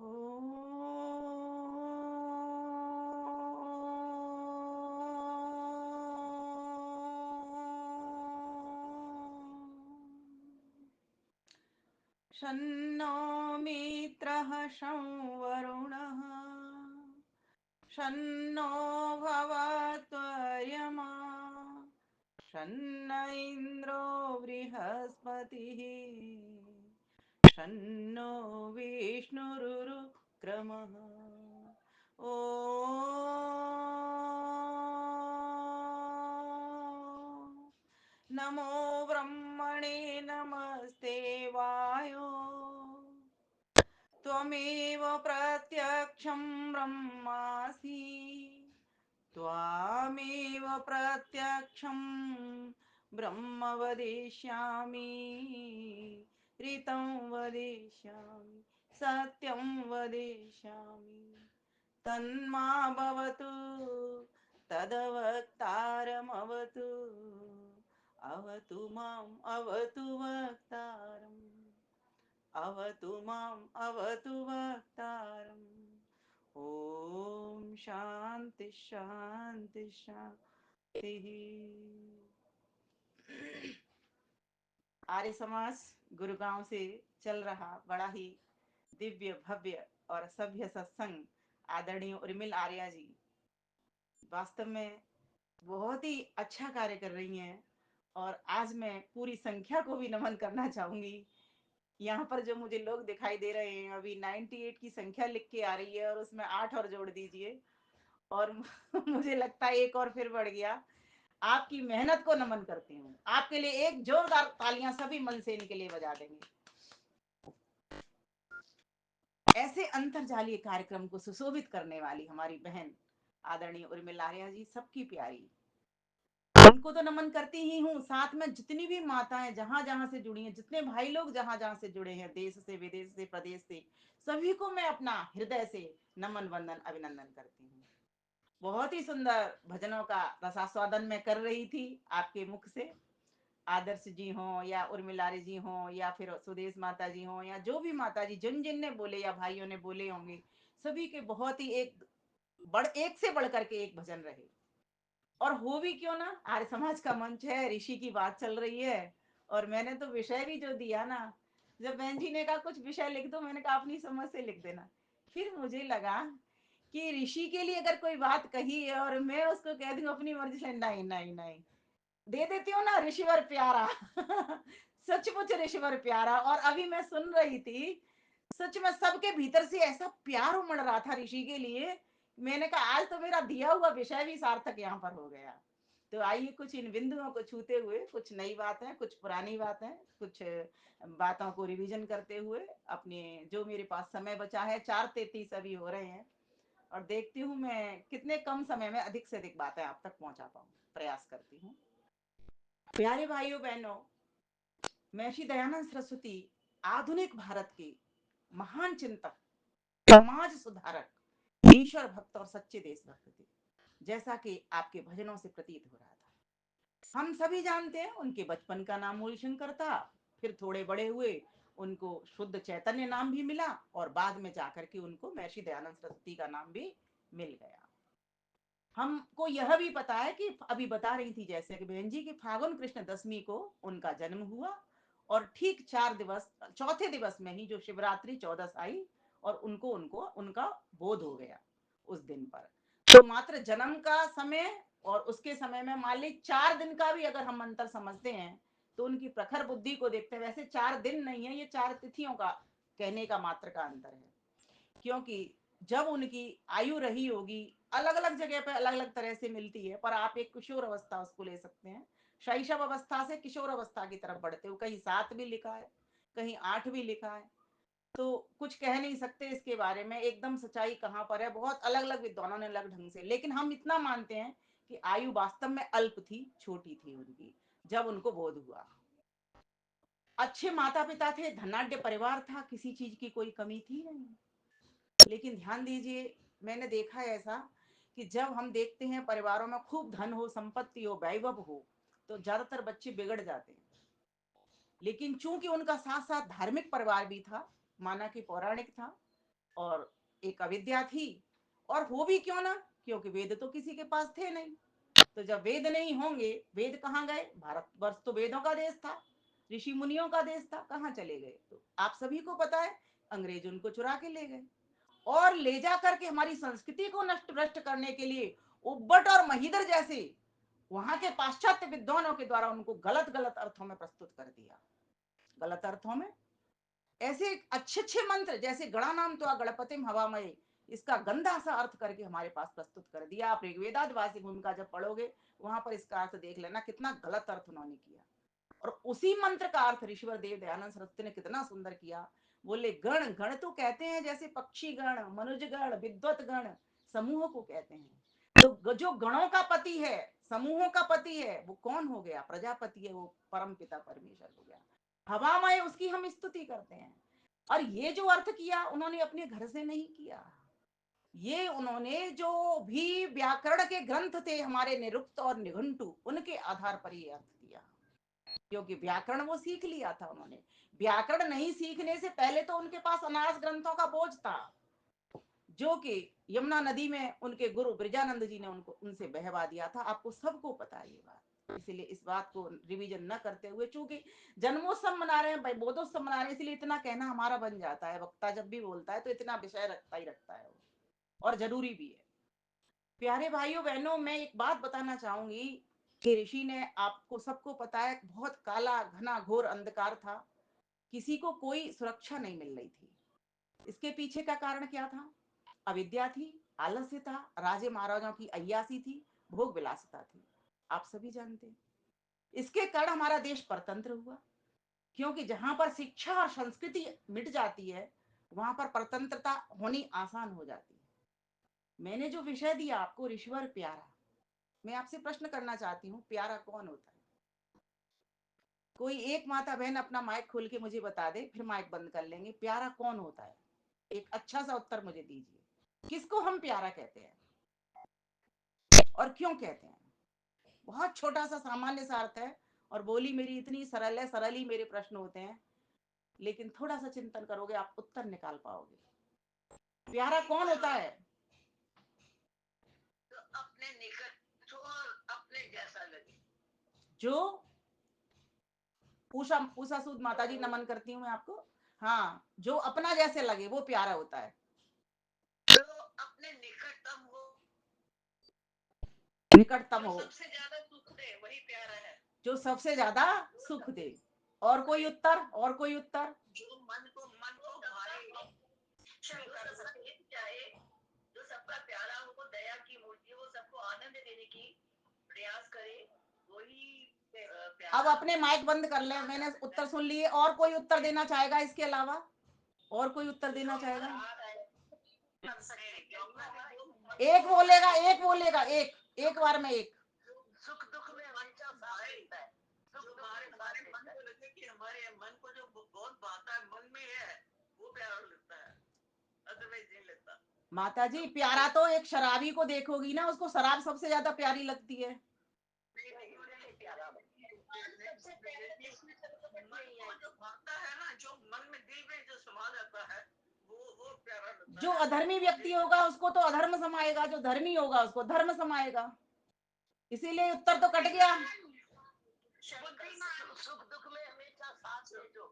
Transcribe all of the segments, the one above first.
शन्नो मित्रः शं वरुणः शन्नो भवत्वर्यमा शन्न इन्द्रो बृहस्पतिः शन्नो विष्णुरुक्रमः ओ नमो ब्रह्मणे नमस्ते वायो त्वमेव प्रत्यक्षं ब्रह्मासि त्वामेव प्रत्यक्षं ब्रह्म वदिष्यामि ऋतं वदिष्यामि सत्यं वदिष्यामि तन्मा भवतु तदवक्तारमवतु अवतु माम् अवतु वक्तारम् अवतु माम् अवतु वक्तारम् ओम शांति शांति शांति। आर्य समाज गुरुगांव से चल रहा बड़ा ही दिव्य भव्य और सभ्य सत्संग आदरणीय उर्मिल आर्या जी वास्तव में बहुत ही अच्छा कार्य कर रही हैं। और आज मैं पूरी संख्या को भी नमन करना चाहूंगी। यहाँ पर जो मुझे लोग दिखाई दे रहे हैं, अभी 98 की संख्या लिख के आ रही है और उसमें 8 और जोड़ दीजिए और मुझे लगता है एक और फिर बढ़ गया। आपकी मेहनत को नमन करती हूँ। आपके लिए एक जोरदार तालियां सभी मन से इनके लिए बजा देंगे। ऐसे अंतरजालीय कार्यक्रम को सुशोभित करने वाली हमारी बहन आदरणीय उर्मिला आर्या जी सबकी प्यारी, उनको तो नमन करती ही हूँ। साथ में जितनी भी माताएं जहां जहां से जुड़ी हैं, जितने भाई लोग जहां जहां से जुड़े हैं, देश से विदेश से प्रदेश से, सभी को मैं अपना हृदय से नमन वंदन अभिनंदन करती हूँ। बहुत ही सुंदर भजनों का रसास्वादन मैं कर रही थी आपके मुख से। आदर्श जी हों या उर्मिलारी जी हों या फिर सुदेश माता जी हों या जो भी माता जी जिन जिन ने बोले या भाइयों ने बोले होंगे, सभी के बहुत ही एक से बढ़ करके एक भजन रहे। और हो भी क्यों ना, आर्य समाज का मंच है, ऋषि की बात चल रही है और मैंने तो विषय भी जो दिया ना, जब बहन जी ने कहा कुछ विषय लिख दो, मैंने कहा अपनी समझ से लिख देना। फिर मुझे लगा कि ऋषि के लिए अगर कोई बात कही है और मैं उसको कह दूं अपनी मर्जी से, नहीं नहीं नहीं, दे देती हूँ ना ऋषिवर प्यारा। सचमुच ऋषिवर प्यारा। और अभी मैं सुन रही थी, सच में सबके भीतर से ऐसा प्यार उमड़ रहा था ऋषि के लिए। मैंने कहा आज तो मेरा दिया हुआ विषय भी सार्थक यहाँ पर हो गया। तो आइए कुछ इन बिंदुओं को छूते हुए, कुछ नई बातें, कुछ पुरानी बातें, कुछ बातों को रिवीजन करते हुए अपने, जो मेरे पास समय बचा है, 4:33 अभी हो रहे हैं, और देखती हूँ मैं कितने कम समय में अधिक से अधिक बातें आप तक पहुंचा पाऊँ, प्रयास करती हूँ। प्यारे भाइयों बहनों, महर्षि दयानंद सरस्वती आधुनिक भारत के महान चिंतक, समाज सुधारक, ईश्वर भक्त और सच्चे देशभक्त थे, जैसा कि आपके भजनों से प्रतीत हो रहा था। हम सभी जानते हैं उनके बचपन का नाम मूलशंकर था, फिर थोड़े बड़े हुए उनको शुद्ध चैतन्य नाम भी मिला और बाद में जाकर के उनको महर्षि दयानंद सरस्वती का नाम भी मिल गया। हमको यह भी पता है कि अभी बता रही थी जैसे कि बहन जी की फागुन कृष्ण दशमी को उनका जन्म हुआ और ठीक 4 दिवस, चौथे दिवस में ही जो शिवरात्रि चौदस आई और उनको उनको उनका बोध हो गया उस दिन पर। तो मात्र जन्म का समय और उसके समय में मान ली 4 दिन का भी अगर हम अंतर समझते हैं तो उनकी प्रखर बुद्धि को देखते हैं। वैसे 4 दिन नहीं है, ये 4 तिथियों का कहने का मात्र का अंतर है। क्योंकि जब उनकी आयु रही होगी, अलग अलग जगह पे अलग अलग तरह से मिलती है, पर आप एक किशोर अवस्था उसको ले सकते हैं। शैशव अवस्था से किशोर अवस्था की तरफ बढ़ते हो, कहीं 7 भी लिखा है, कहीं 8 भी लिखा है। तो कुछ कह नहीं सकते इसके बारे में, एकदम सच्चाई कहाँ पर है, बहुत अलग अलग विद्वानों ने अलग ढंग से, लेकिन हम इतना मानते हैं कि आयु वास्तव में अल्प थी, छोटी थी उनकी जब उनको बोध हुआ। अच्छे माता पिता थे, धनाढ्य परिवार था, किसी चीज की कोई कमी थी नहीं। लेकिन ध्यान दीजिए, मैंने देखा है ऐसा कि जब हम देखते हैं परिवारों में खूब धन हो, संपत्ति हो, वैभव हो, तो ज्यादातर बच्चे बिगड़ जाते हैं। लेकिन चूंकि उनका साथ साथ धार्मिक परिवार भी था, माना कि पौराणिक था, और एक अविद्या थी। और हो भी क्यों ना, क्योंकि वेद तो किसी के पास थे नहीं। तो जब वेद नहीं होंगे, वेद कहाँ गए? भारतवर्ष तो वेदों का देश था, ऋषि मुनियों का देश था, कहाँ चले गए? तो आप सभी को पता है, अंग्रेज उनको चुरा के ले गए और ले जा करके हमारी संस्कृति को नष्ट भ्रष्ट करने के लिए उब्बट और महिदर जैसे वहां के पाश्चात्य विद्वानों के द्वारा उनको गलत गलत अर्थों में प्रस्तुत कर दिया। गलत अर्थों में ऐसे अच्छे अच्छे मंत्र जैसे गणा नाम तो गणपतिम हवामय, इसका गंदा सा अर्थ करके हमारे पास प्रस्तुत कर दिया। आप ऋग्वेदादिवासी भूमिका जब पढ़ोगे वहां पर इसका अर्थ देख लेना, कितना गलत अर्थ उन्होंने किया। और उसी मंत्र का अर्थ ऋषिवर देव दयानंद सरस्वती ने कितना सुंदर किया। बोले गण, गण तो कहते हैं जैसे पक्षी गण, मनुज गण, विद्वत गण, समूह को कहते हैं। तो जो गणों का पति है, समूहों का पति है, वो कौन हो गया? प्रजापति है, वो परम पिता परमेश्वर हो गया। हवामय, उसकी हम स्तुति करते हैं। और ये जो अर्थ किया उन्होंने अपने घर से नहीं किया, ये उन्होंने जो भी व्याकरण के ग्रंथ थे हमारे निरुक्त और निघंटु, उनके आधार पर ये अर्थ दिया। क्योंकि व्याकरण वो सीख लिया था उन्होंने। व्याकरण नहीं सीखने से पहले तो उनके पास अनार्स ग्रंथों का बोझ था, जो कि यमुना नदी में उनके गुरु ब्रजानंद जी ने उनको उनसे बहवा दिया था। आपको सबको पता है ये बात, इसलिए इस बात को रिवीजन न करते हुए, चूंकि जन्मोत्सव मना रहे हैं, बोधोत्सव मना रहे हैं, इसलिए इतना कहना हमारा बन जाता है। वक्ता जब भी बोलता है तो इतना विषय रखता ही रखता है वो, और जरूरी भी है। प्यारे भाइयों बहनों, मैं एक बात बताना चाहूंगी कि ऋषि ने, आपको सबको पता है, बहुत काला घना घोर अंधकार था, किसी को कोई सुरक्षा नहीं मिल रही थी। इसके पीछे का कारण क्या था? अविद्या थी, आलस्य था, राजे महाराजाओं की अय्यासी थी, भोग विलासिता थी। आप सभी जानते हैं इसके कारण हमारा देश परतंत्र हुआ। क्योंकि जहां पर शिक्षा और संस्कृति मिट जाती है, वहां पर परतंत्रता होनी आसान हो जाती है। मैंने जो विषय दिया आपको, ऋषिवर प्यारा, मैं आपसे प्रश्न करना चाहती हूँ, प्यारा कौन होता है? कोई एक माता बहन अपना माइक खोल के मुझे बता दे, फिर माइक बंद कर लेंगे। प्यारा कौन होता है? एक अच्छा सा उत्तर मुझे दीजिए। किसको हम प्यारा कहते हैं और क्यों कहते हैं? बहुत छोटा सा सामान्य सा अर्थ है, और बोली मेरी इतनी सरल है, सरल ही मेरे प्रश्न होते हैं, लेकिन थोड़ा सा चिंतन करोगे आप उत्तर निकाल पाओगे। प्यारा कौन होता है? तो अपने निकट हो और अपने जैसा लगे। जो उषा उषा सूद माता जी, नमन करती हूँ मैं आपको। हाँ, जो अपना जैसे लगे वो प्यारा होता है। जो अपने निकटतम हो, निकटतम जो हो, सबसे ज्यादा सुख दे, वही प्यारा है। जो सबसे ज्यादा सुख दे। और कोई उत्तर? और कोई उत्तर? जो मन को भाए, चाहे, जो सबका प्यारा हो, वो दया की मूर्ति हो, सबको आनंद देने की प्रयास करे, वही प्यारा। अब अपने माइक बंद कर ले, मैंने उत्तर सुन लिए। और कोई उत्तर देना चाहेगा इसके अलावा? और कोई उत्तर देना चाहेगा? एक बोलेगा, एक बोलेगा, एक बार में एक। सुख दुख में हमेशा साथ रहता है। जो हमारे मन को लगे कि हमारे मन को जो बहुत भाता है, मन में है, वो प्यारा लगता है, अदरवाइज नहीं लगता। माता जी, प्यारा तो एक शराबी को देखोगी ना, उसको शराब सबसे ज्यादा प्यारी लगती है। मन को जो भाता है ना, जो मन में दिल में जो समा जाता है, वो प्यारा लगता है। जो अधर्मी व्यक्ति होगा उसको तो अधर्म समाएगा, जो धर्मी होगा उसको धर्म समाएगा। इसीलिए उत्तर तो कट गया। सुख दुख में हमेशा साथ दे,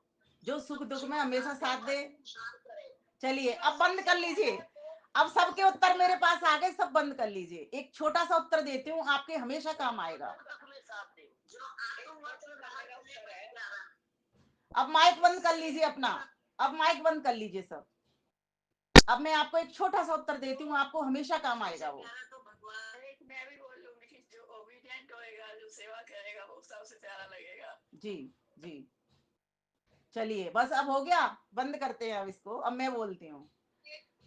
जो सुख दुख में हमेशा साथ दे। चलिए अब बंद कर लीजिए। अब सबके उत्तर मेरे पास आ गए, सब बंद कर लीजिए। एक छोटा सा उत्तर देती हूँ, आपके हमेशा काम आएगा। अब माइक बंद कर लीजिए अपना। अब माइक बंद कर लीजिए सब। अब मैं आपको एक छोटा सा उत्तर देती हूँ, आपको हमेशा काम आएगा वो। तो भगवान, एक मैं भी बोल लूंगी, जो ओबीडियंट होएगा, जो सेवा करेगा, वो सबसे प्यारा लगेगा। जी जी। चलिए बस अब हो गया, बंद करते हैं अब इसको। अब मैं बोलती हूँ।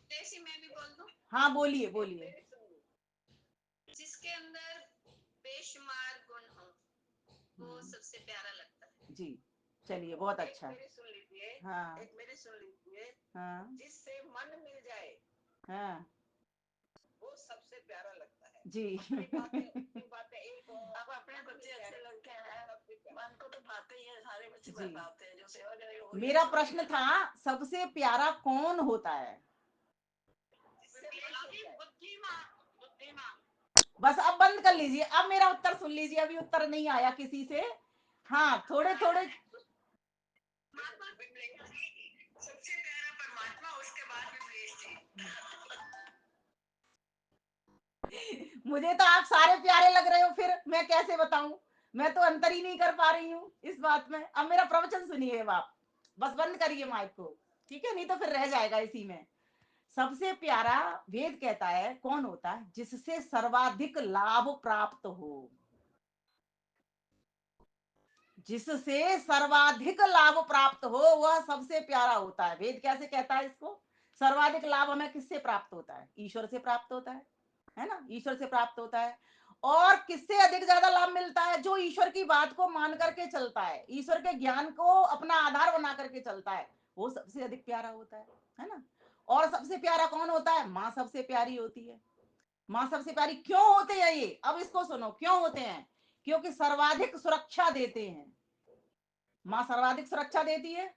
जैसे मैं भी बोल दूं, हाँ बोलिए बोलिए। जिसके अंदर बेशुमार गुण हो, वो सबसे प्यारा लगता है। जी, चलिए बहुत अच्छा। मेरी सुन लीजिए। हाँ एक मेरी सुन लीजिए। हाँ जिससे मन मिल जाए, हाँ वो सबसे प्यारा लगता है। जी। बातें एक, अब अपने बच्चे अच्छे लगते हैं, मन को तो भाते ही है, सारे बच्चे जी, भाते हैं, जो सेवा करेगा वो। मेरा प्रश्न था सबसे प्यारा कौन होता है? बस अब बंद कर लीजिए, अब मेरा उत्तर सुन लीजिए, अभी उत्तर नहीं आया किसी से। हाँ, थोड़े थोड़े। सबसे प्यारा परमात्मा, उसके बाद में महेश जी। मुझे तो आप सारे प्यारे लग रहे हो, फिर मैं कैसे बताऊं? मैं तो अंतर ही नहीं कर पा रही हूँ इस बात में। अब मेरा प्रवचन सुनिए आप, बस बंद करिए माइक को, ठीक है? नहीं तो फिर रह जाएगा इसी में। सबसे प्यारा वेद कहता है कौन होता है? जिससे सर्वाधिक लाभ प्राप्त हो, जिससे सर्वाधिक लाभ प्राप्त हो वह सबसे प्यारा होता है। वेद कैसे कहता है इसको? सर्वाधिक लाभ हमें किससे प्राप्त होता है? ईश्वर से प्राप्त होता है ना? ईश्वर से प्राप्त होता है। और किससे अधिक ज्यादा लाभ मिलता है? जो ईश्वर की बात को मान करके चलता है, ईश्वर के ज्ञान को अपना आधार बना करके चलता है, वो सबसे अधिक प्यारा होता है ना? और सबसे प्यारा कौन होता है? माँ सबसे प्यारी होती है। माँ सबसे प्यारी क्यों होते हैं ये? अब इसको सुनो, क्यों होते हैं? क्योंकि सर्वाधिक सुरक्षा देते हैं। माँ सर्वाधिक सुरक्षा देती है,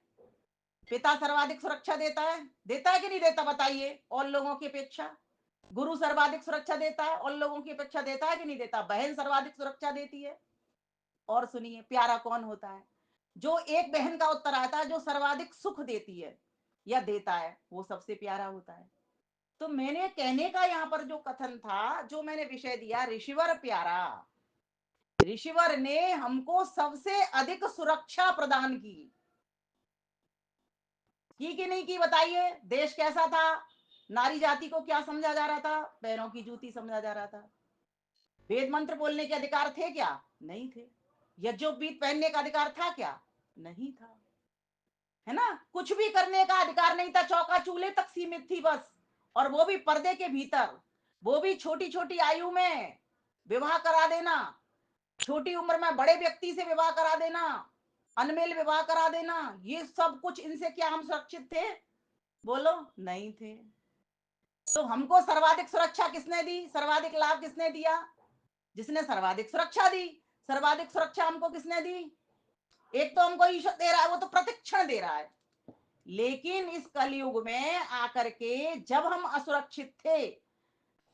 पिता सर्वाधिक सुरक्षा देता है कि नहीं देता? बताइए, और लोगों की अपेक्षा। गुरु सर्वाधिक सुरक्षा देता है, और लोगों की अपेक्षा देता है कि नहीं देता? बहन सर्वाधिक सुरक्षा देती है। और सुनिए, प्यारा कौन होता है? जो एक बहन का उत्तर आता है, जो सर्वाधिक सुख देती है या देता है, वो सबसे प्यारा होता है। तो मैंने कहने का यहाँ पर जो कथन था, जो मैंने विषय दिया, ऋषिवर प्यारा। ऋषिवर ने हमको सबसे अधिक सुरक्षा प्रदान की कि नहीं की? बताइए, देश कैसा था? नारी जाति को क्या समझा जा रहा था? पैरों की जूती समझा जा रहा था। वेद मंत्र बोलने के अधिकार थे क्या? नहीं थे। यज्ञोपवीत पहनने का अधिकार था क्या? नहीं था। है ना? कुछ भी करने का अधिकार नहीं था, चौका चूल्हे तक सीमित थी बस, और वो भी पर्दे के भीतर, वो भी छोटी छोटी आयु में विवाह करा देना, छोटी उम्र में बड़े व्यक्ति से विवाह करा देना, अनमेल विवाह करा देना, ये सब कुछ, इनसे क्या हम सुरक्षित थे? बोलो, नहीं थे। तो हमको सर्वाधिक सुरक्षा किसने दी? सर्वाधिक लाभ किसने दिया? जिसने सर्वाधिक सुरक्षा दी। सर्वाधिक सुरक्षा हमको किसने दी? एक तो हमको ईश्वर दे रहा है, वो तो प्रतिक्षण दे रहा है। लेकिन इस कलयुग में आकर के जब हम असुरक्षित थे,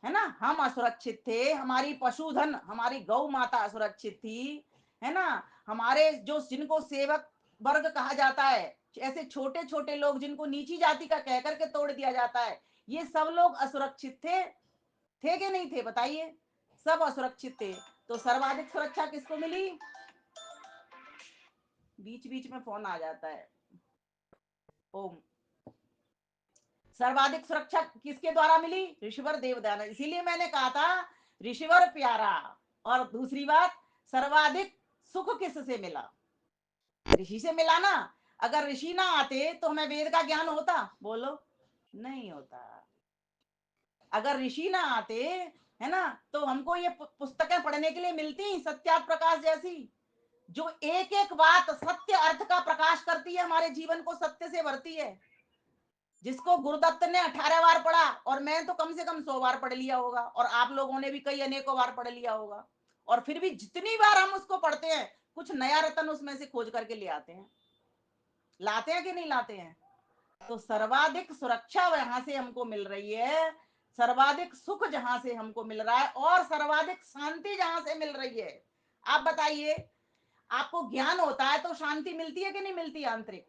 है ना, हम असुरक्षित थे, हमारी पशुधन, हमारी गौ माता असुरक्षित थी, है ना, हमारे जो, जिनको सेवक वर्ग कहा जाता है, ऐसे छोटे छोटे लोग जिनको नीची जाति का कह करके तोड़ दिया जाता है, ये सब लोग असुरक्षित थे कि नहीं थे? बताइए, सब असुरक्षित थे। तो सर्वाधिक सुरक्षा किसको मिली? बीच बीच में फोन आ जाता है। ओम। सर्वाधिक सुरक्षा किसके द्वारा मिली? ऋषिवर देवदान। इसीलिए मैंने कहा था ऋषिवर प्यारा। और दूसरी बात, सर्वाधिक सुख किससे मिला? ऋषि से मिला ना। अगर ऋषि ना आते तो हमें वेद का ज्ञान होता? बोलो, नहीं होता। अगर ऋषि ना आते, है ना, तो हमको ये पुस्तकें पढ़ने के लिए मिलती, सत्यार्थ प्रकाश जैसी, जो एक एक बात सत्य अर्थ का प्रकाश करती है, हमारे जीवन को सत्य से भरती है, जिसको गुरुदत्त ने 18 बार पढ़ा, और मैं तो कम से कम 100 बार पढ़ लिया होगा, और आप लोगों ने भी कई अनेकों बार पढ़ लिया होगा। और फिर भी जितनी बार हम उसको पढ़ते हैं, कुछ नया रतन उसमें से खोज करके ले आते हैं। लाते हैं कि नहीं लाते हैं? तो सर्वाधिक सुरक्षा यहां से हमको मिल रही है, सर्वाधिक सुख जहां से हमको मिल रहा है, और सर्वाधिक शांति जहां से मिल रही है। आप बताइए, आपको ज्ञान होता है तो शांति मिलती है कि नहीं मिलती? आंतरिक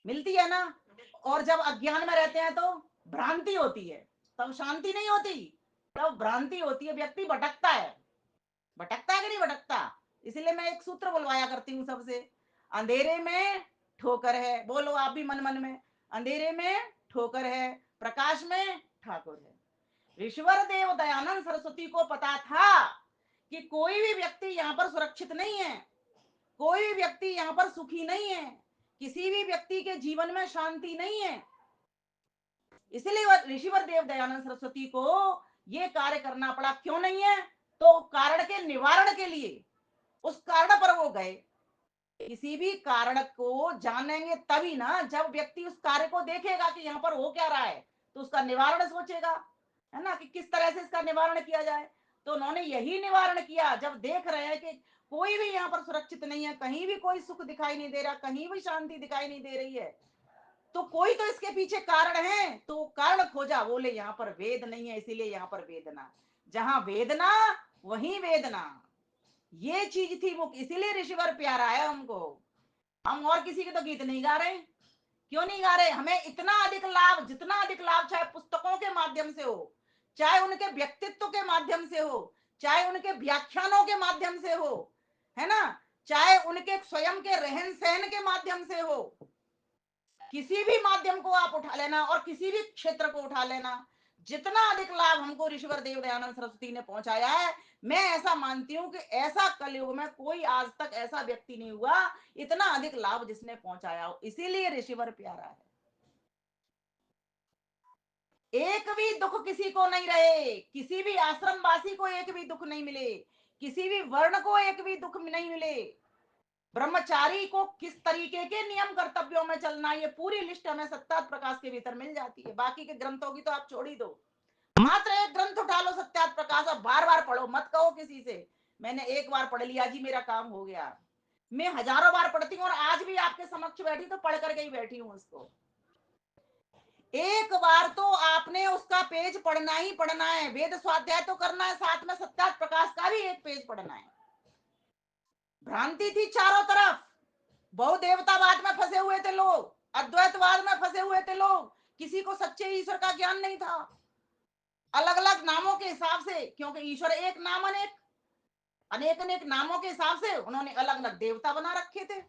मिलती है ना। और जब अज्ञान में रहते हैं तो भ्रांति होती है, तब शांति नहीं होती, तब भ्रांति होती है, व्यक्ति भटकता है। भटकता है कि नहीं भटकता? इसलिए मैं एक सूत्र बुलवाया करती हूँ सबसे, अंधेरे में ठोकर है। बोलो आप भी मन मन में, अंधेरे में ठोकर है, प्रकाश में ठाकुर है। ऋषिवर देव दयानंद सरस्वती को पता था कि कोई भी व्यक्ति यहाँ पर सुरक्षित नहीं है, कोई भी व्यक्ति यहाँ पर सुखी नहीं है, किसी भी व्यक्ति के जीवन में शांति नहीं है। इसलिए ऋषिवर देव दयानंद सरस्वती को ये कार्य करना पड़ा। क्यों नहीं है? तो कारण के निवारण के लिए उस कारण पर वो गए। किसी भी कारण को जानेंगे तभी ना, जब व्यक्ति उस कार्य को देखेगा कि यहाँ पर हो क्या रहा है, तो उसका निवारण सोचेगा, है ना, कि किस तरह से इसका निवारण किया जाए। तो उन्होंने यही निवारण किया। जब देख रहे हैं कि कोई भी यहाँ पर सुरक्षित नहीं है, कहीं भी कोई सुख दिखाई नहीं दे रहा, कहीं भी शांति दिखाई नहीं दे रही है, तो कोई तो इसके पीछे कारण है। तो कारण खोजा, बोले यहाँ पर वेद नहीं है, इसीलिए यहाँ पर वेदना। जहां वेदना वहीं वेदना, ये चीज थी वो, इसीलिए ऋषिवर प्यारा है हमको। हम और किसी के तो गीत नहीं गा रहे। क्यों नहीं गा रहे? हमें इतना अधिक लाभ, जितना अधिक लाभ चाहे पुस्तकों के माध्यम से हो, चाहे उनके व्यक्तित्व के माध्यम से हो, चाहे उनके व्याख्यानों के माध्यम से हो, है ना, चाहे उनके स्वयं के रहन सहन के माध्यम से हो, किसी भी माध्यम को आप उठा लेना और किसी भी क्षेत्र को उठा लेना, जितना अधिक लाभ हमको ऋषिवर देव दयानंद सरस्वती ने पहुंचाया है, मैं ऐसा मानती हूं कि ऐसा कलयुग में कोई आज तक ऐसा व्यक्ति नहीं हुआ इतना अधिक लाभ जिसने पहुंचाया हो। इसीलिए ऋषिवर प्यारा है। एक भी दुख किसी को नहीं रहे, किसी भी आश्रम वासी को एक भी दुख नहीं मिले, किसी भी वर्ण को एक भी दुख नहीं मिले। ब्रह्मचारी को किस तरीके के नियम कर्तव्यों में चलना, ये पूरी लिस्ट हमें सत्यार्थ प्रकाश के भीतर मिल जाती है। बाकी के ग्रंथों की तो आप छोड़ ही दो, मात्र एक ग्रंथ उठा लो सत्यार्थ प्रकाश और बार बार पढ़ो, मत कहो किसी से मैंने एक बार पढ़ लिया जी मेरा काम हो गया। मैं हजारों बार पढ़ती हूँ और आज भी आपके समक्ष बैठी तो पढ़ करके ही बैठी हूँ उसको। एक बार तो आपने उसका पेज पढ़ना ही पढ़ना है, वेद स्वाध्याय तो करना है, साथ में सत्यार्थ प्रकाश का भी एक पेज पढ़ना है। भ्रांति थी चारों तरफ, बहुदेवतावाद में फंसे हुए थे लोग, अद्वैतवाद में फंसे हुए थे लोग, किसी को सच्चे ईश्वर का ज्ञान नहीं था। अलग अलग नामों के हिसाब से, क्योंकि ईश्वर एक नाम अनेक, अनेक अनेक नामों के हिसाब से उन्होंने अलग अलग देवता बना रखे थे।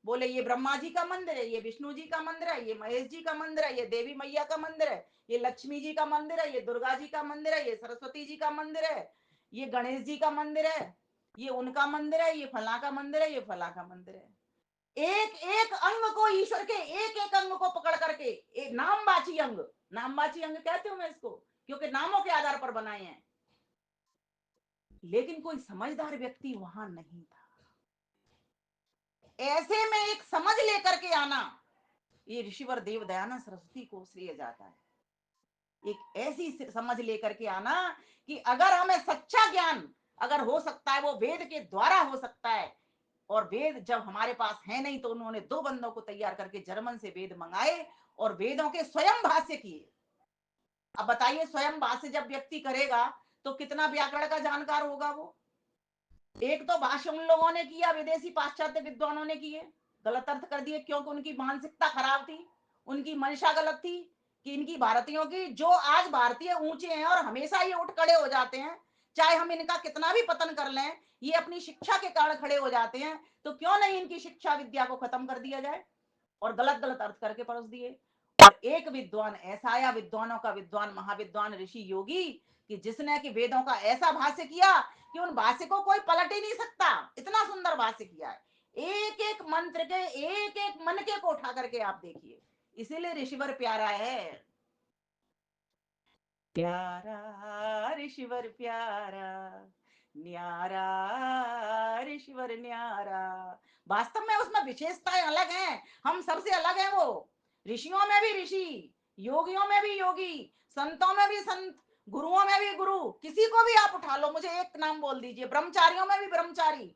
बोले ये ब्रह्मा जी का मंदिर है, ये विष्णु जी का मंदिर है, ये महेश जी का मंदिर है, ये देवी मैया का मंदिर है, ये लक्ष्मी जी का मंदिर है, ये दुर्गा जी का मंदिर है, ये सरस्वती जी का मंदिर है, ये गणेश जी का मंदिर है, ये उनका मंदिर है, ये फला का मंदिर है, ये फला का मंदिर है। एक एक अंग को, ईश्वर के एक एक अंग को पकड़ करके एक नामवाची अंग, नामवाची अंग कहते हूं मैं इसको, क्योंकि नामों के आधार पर बनाए हैं। लेकिन कोई समझदार व्यक्ति वहां नहीं था। ऐसे में एक समझ लेकर के आना, ये ऋषिवर देव दयानंद सरस्वती को श्रेय जाता है। एक ऐसी समझ लेकर के आना कि अगर हमें सच्चा ज्ञान अगर हो सकता है वो वेद के द्वारा हो सकता है। और वेद जब हमारे पास है नहीं तो उन्होंने दो बंदों को तैयार करके जर्मन से वेद मंगाए और वेदों के स्वयं भाष्य किए। अब बताइए, स्वयं भाष्य जब व्यक्ति करेगा तो कितना व्याकरण का जानकार होगा वो। एक तो भाष्य उन लोगों ने किया, विदेशी पाश्चात्य विद्वानों ने किए, गलत अर्थ कर दिए, क्योंकि उनकी मानसिकता खराब थी, उनकी मंशा गलत थी कि इनकी भारतीयों की, जो आज भारतीय ऊंचे हैं और हमेशा ये उठ खड़े हो जाते हैं, चाहे हम इनका कितना भी पतन कर लें, ये अपनी शिक्षा के कारण खड़े हो जाते हैं, तो क्यों नहीं इनकी शिक्षा विद्या को खत्म कर दिया जाए। और गलत गलत अर्थ करके परोस दिए। और एक विद्वान ऐसा आया, विद्वानों का विद्वान, महाविद्वान ऋषि योगी, कि जिसने कि वेदों का ऐसा भाष्य किया कि उन भाष्य को कोई पलट ही नहीं सकता, इतना सुंदर भाष्य किया है। एक एक मंत्र के, एक एक मन के को उठा करके आप देखिए। इसीलिए ऋषिवर प्यारा है। प्यारा ऋषिवर प्यारा, न्यारा ऋषिवर न्यारा। वास्तव में उसमें विशेषताएं अलग हैं, हम सबसे अलग हैं। वो ऋषियों में भी ऋषि, योगियों में भी योगी, संतों में भी संत, गुरुओं में भी गुरु, किसी को भी आप उठा लो, मुझे एक नाम बोल दीजिए। ब्रह्मचारियों में भी ब्रह्मचारी,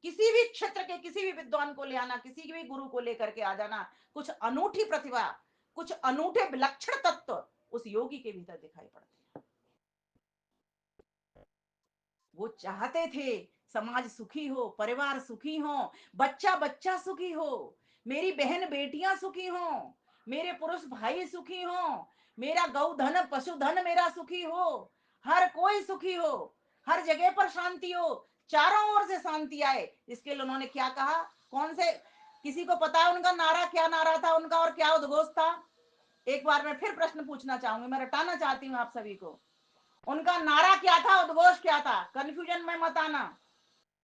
किसी भी क्षेत्र के किसी भी विद्वान को ले आना, किसी भी गुरु को लेकर के आ जाना, कुछ अनूठी प्रतिभा, कुछ अनूठे विलक्षण तत्व उस योगी के भीतर दिखाई पड़ते हैं। वो चाहते थे समाज सुखी हो, परिवार सुखी हो, बच्चा बच्चा सुखी हो, मेरी बहन बेटियां सुखी हो, मेरे पुरुष भाई सुखी हो, मेरा गौधन पशुधन मेरा सुखी हो, हर कोई सुखी हो, हर जगह पर शांति हो, चारों ओर से शांति आए। इसके लिए उन्होंने क्या कहा, कौन से, किसी को पता है उनका नारा क्या नारा था उनका और क्या उद्घोष था? एक बार मैं फिर प्रश्न पूछना चाहूंगी, मैं रटाना चाहती हूँ आप सभी को। उनका नारा क्या था, उद्घोष क्या था? कंफ्यूजन में मत आना।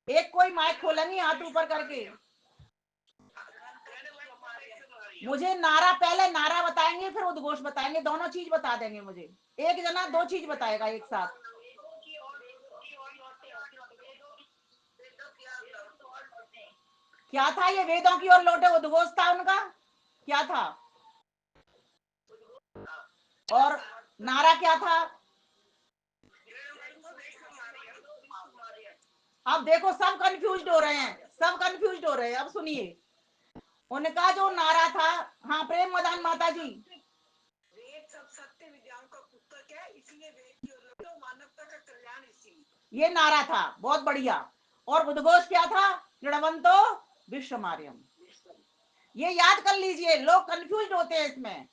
एक कोई माइक खोलेंगे हाथ ऊपर करके, मुझे नारा, पहले नारा बताएंगे फिर उद्घोष बताएंगे, दोनों चीज बता देंगे मुझे। एक जना दो चीज बताएगा एक साथ। क्या था ये? वेदों की ओर लौटे, उद्घोष था उनका, क्या था? और नारा क्या था? अब देखो सब कंफ्यूज हो रहे हैं, सब कंफ्यूज हो रहे हैं। अब सुनिए उनका जो नारा था। हाँ प्रेम मदान माता जी, वेद सब सत्य विद्याओं का पुस्तक है, इसलिए वेद की मानवता का कल्याण इसी, ये नारा था, बहुत बढ़िया। और उद्घोष क्या था? क्रीडवंतो विश्वमार्यम। ये याद कर लीजिए, लोग कंफ्यूज होते हैं इसमें।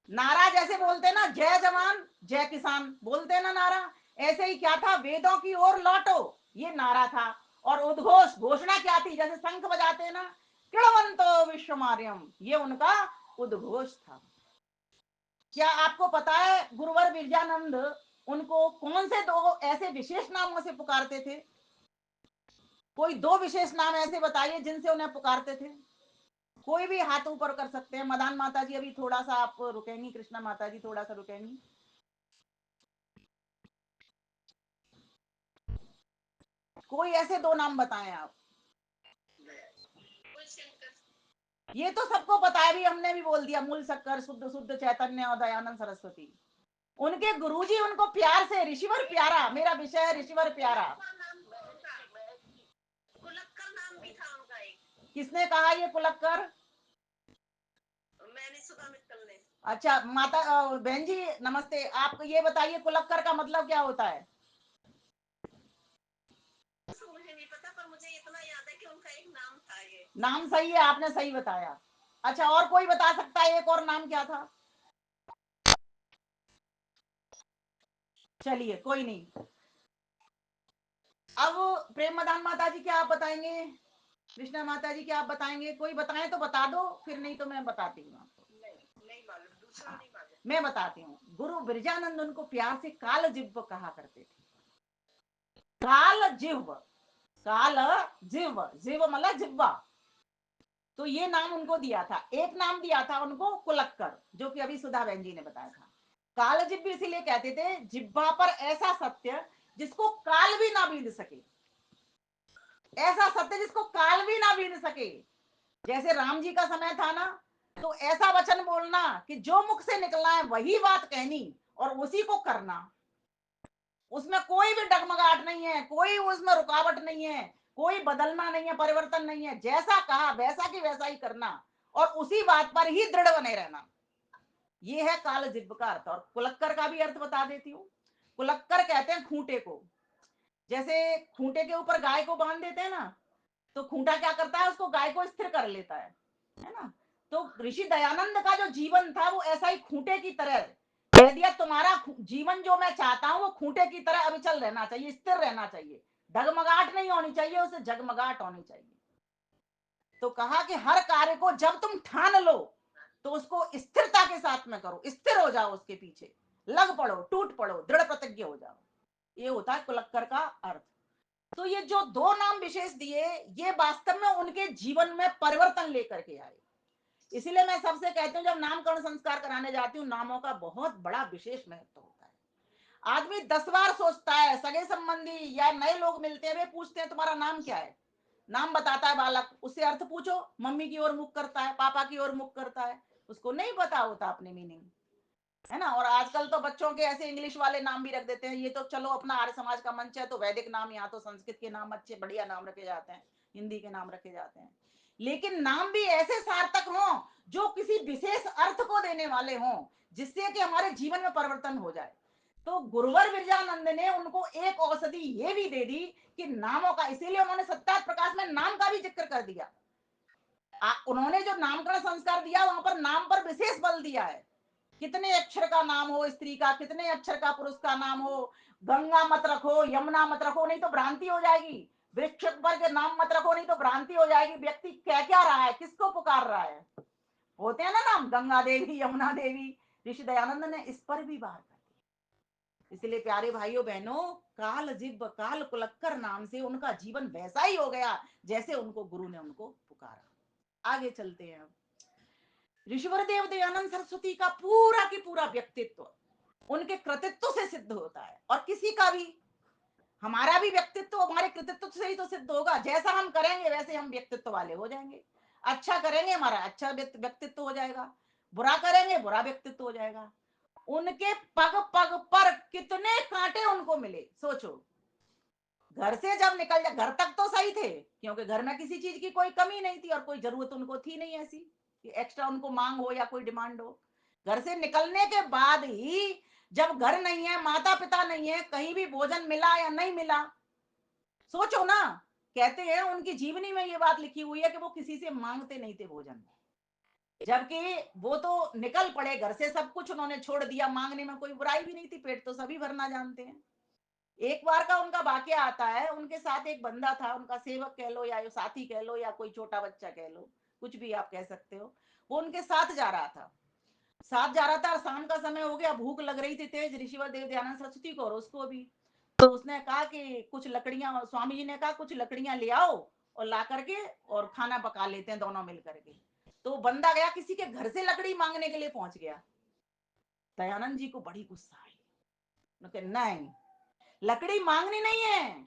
नारा जैसे बोलते हैं ना, जय जवान जय किसान बोलते हैं ना नारा, ऐसे ही क्या था? वेदों की ओर लौटो, ये नारा था। और उद्घोष, घोषणा क्या थी? जैसे शंख बजाते हैं ना, क्रीडवंतो विश्वमार्यम, ये उनका उद्घोष था। क्या आपको पता है गुरुवर विरजानंद उनको कौन से दो ऐसे विशेष नामों से पुकारते थे? कोई दो विशेष नाम ऐसे बताइए जिनसे उन्हें पुकारते थे। कोई भी हाथ ऊपर कर सकते हैं। मदान माता जी अभी थोड़ा सा आप रुकेंगी, कृष्णा माता जी थोड़ा सा रुकेंगी। कोई ऐसे दो नाम बताएं आप। ये तो सबको पता है, भी हमने भी बोल दिया, मूल शक्कर, शुद्ध शुद्ध चैतन्य और दयानंद सरस्वती। उनके गुरुजी उनको प्यार से ऋषिवर प्यारा, मेरा विषय है ऋषिवर प्यारा। कुलक्कर नाम भी था उनका एक। किसने कहा ये कुलक्कर? मैंने सुना मित्तल ने। अच्छा माता बहन जी नमस्ते, आप ये बताइए कुलक्कर का मतलब क्या होता है? मुझे नहीं पता, पर मुझे इतना याद है कि उनका एक नाम था ये। नाम सही है, आपने सही बताया। अच्छा, और कोई बता सकता है एक और नाम क्या था? चलिए कोई नहीं। अब प्रेम मदान माता जी क्या आप बताएंगे? कृष्णा माता जी क्या आप बताएंगे? कोई बताएं तो बता दो, फिर नहीं तो मैं बताती हूँ आपको। नहीं मालूम, दूसरा नहीं मालूम। मैं बताती हूँ। गुरु बिरजानंद उनको प्यार से काल जिह्व कहा करते थे। काल जिह्व, काल जिह्व, जिह्व मतलब जिह्वा। तो ये नाम उनको दिया था। एक नाम दिया था उनको कुलक्कर, जो कि अभी सुधा बहन जी ने बताया था। काल जिह्व इसीलिए कहते थे, जिह्वा पर ऐसा सत्य जिसको काल भी ना बीन सके, ऐसा सत्य जिसको काल भी ना बीन सके। जैसे राम जी का समय था ना, तो ऐसा वचन बोलना कि जो मुख से निकलना है वही बात कहनी और उसी को करना। उसमें कोई भी डगमगाहट नहीं है, कोई उसमें रुकावट नहीं है, कोई बदलना नहीं है, परिवर्तन नहीं है। जैसा कहा वैसा की वैसा ही करना और उसी बात पर ही दृढ़ बने रहना। ये है काल जिह्व का अर्थ। और कुलक्कर का भी अर्थ बता देती हूँ। कुलक्कर कहते हैं खूंटे को। जैसे खूंटे के ऊपर गाय को बांध देते हैं ना, तो खूंटा क्या करता है? उसको, गाय को स्थिर कर लेता है ना। तो ऋषि दयानंद का जो जीवन था वो ऐसा ही खूंटे की तरह कह दिया, तुम्हारा जीवन जो मैं चाहता हूं वो खूंटे की तरह अविचल रहना चाहिए, स्थिर रहना चाहिए, डगमगाहट नहीं होनी चाहिए, उसे जगमगाहट होनी चाहिए। तो कहा कि हर कार्य को जब तुम ठान लो तो उसको स्थिरता के साथ में करो, स्थिर हो जाओ, उसके पीछे लग पड़ो, टूट पड़ो, दृढ़ प्रतिज्ञ हो जाओ। ये होता है कुलक्कर का अर्थ। तो ये जो दो नाम विशेष दिए, ये वास्तव में उनके जीवन में परिवर्तन लेकर के आए। इसीलिए मैं सबसे कहती हूँ, जब नामकरण संस्कार कराने जाती हूँ, नामों का बहुत बड़ा विशेष महत्व होता है। आदमी 10 बार सोचता है, सगे संबंधी या नए लोग मिलते हैं, वे पूछते हैं तुम्हारा नाम क्या है? नाम बताता है बालक, उससे अर्थ पूछो, मम्मी की ओर मुख करता है, पापा की ओर मुख करता है, उसको नहीं पता होता अपनी मीनिंग, है ना। और आजकल तो बच्चों के ऐसे इंग्लिश वाले नाम भी रख देते हैं। ये तो चलो अपना आर्य समाज का मंच है, तो वैदिक नाम, यहाँ तो संस्कृत के नाम अच्छे बढ़िया नाम रखे जाते हैं, हिंदी के नाम रखे जाते हैं। लेकिन नाम भी ऐसे सार्थक हों जो किसी विशेष अर्थ को देने वाले हों, जिससे कि हमारे जीवन में परिवर्तन हो जाए। तो गुरुवर विरजानंद ने उनको एक औषधि ये भी दे दी कि नामों का, इसीलिए उन्होंने सत्यार्थ प्रकाश में नाम का भी जिक्र कर दिया। उन्होंने जो नामकरण संस्कार दिया वहां पर नाम पर विशेष बल दिया है। कितने अक्षर का नाम हो स्त्री का, कितने अक्षर का पुरुष का नाम हो। गंगा मत रखो, यमुना मत रखो, नहीं तो भ्रांति हो जाएगी। वृक्ष पर के नाम मत रखो, नहीं तो भ्रांति हो जाएगी। व्यक्ति कह क्या रहा है, किसको पुकार रहा है? होते हैं ना नाम, गंगा देवी, यमुना देवी। ऋषि दयानंद ने इस पर भी बात कर दी। इसलिए प्यारे भाइयों बहनों, काल जिह्व काल कुलक्कर नाम से उनका जीवन वैसा ही हो गया जैसे उनको गुरु ने उनको पुकारा। आगे चलते हैं। ऋषिवर देव दयानंद सरस्वती का पूरा की पूरा व्यक्तित्व उनके कृतित्व से सिद्ध होता है। और किसी का भी, हमारा भी व्यक्तित्व हमारे कृतित्व से ही तो सिद्ध होगा। जैसा हम करेंगे वैसे हम व्यक्तित्व वाले हो जाएंगे। अच्छा करेंगे हमारा अच्छा व्यक्तित्व हो जाएगा, बुरा करेंगे बुरा व्यक्तित्व हो जाएगा। उनके पग पग पर कितने कांटे उनको मिले, सोचो। घर से जब निकल जा, घर तक तो सही थे, क्योंकि घर में किसी चीज की कोई कमी नहीं थी और कोई जरूरत उनको थी नहीं ऐसी कि एक्स्ट्रा उनको मांग हो या कोई डिमांड हो। घर से निकलने के बाद ही जब घर नहीं है, माता पिता नहीं है, कहीं भी भोजन मिला या नहीं मिला, सोचो ना। कहते हैं उनकी जीवनी में ये बात लिखी हुई है कि वो किसी से मांगते नहीं थे भोजन, जबकि वो तो निकल पड़े घर से, सब कुछ उन्होंने छोड़ दिया, मांगने में कोई बुराई भी नहीं थी, पेट तो सभी भरना जानते हैं। एक बार का उनका वाकया आता है, उनके साथ एक बंदा था, उनका सेवक कह लो या साथी कह लो या कोई छोटा बच्चा कह लो, कुछ भी आप कह सकते हो। वो उनके साथ जा रहा था, और शाम का समय हो गया, भूख लग रही थी तेज, ऋषिवर देव दयानंद सरस्वती को और उसको भी। तो उसने कहा कि कुछ लकड़ियां, स्वामी जी ने कहा कुछ लकड़ियां ले आओ और ला करके और खाना पका लेते हैं दोनों मिल करके। तो बंदा गया, किसी के घर से लकड़ी मांगने के लिए पहुंच गया। दयानंद जी को बड़ी गुस्सा आई, नहीं, लकड़ी मांगनी नहीं है,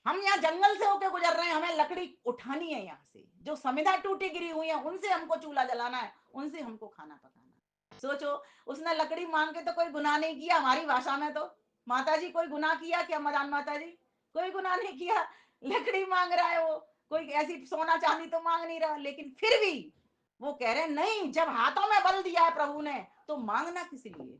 हम यहाँ जंगल से होके गुजर रहे हैं, हमें लकड़ी उठानी है, यहाँ से जो समिधा टूटी गिरी हुई है उनसे हमको चूल्हा जलाना है, उनसे हमको खाना पकाना है। सोचो, उसने लकड़ी मांग के तो कोई गुनाह नहीं किया, हमारी भाषा में तो माता जी कोई गुनाह किया क्या, मदान माता जी कोई गुनाह नहीं किया, लकड़ी मांग रहा है वो, कोई ऐसी सोना चांदी तो मांग नहीं रहा, लेकिन फिर भी वो कह रहे हैं नहीं, जब हाथों में बल दिया है प्रभु ने तो मांगना किस लिए।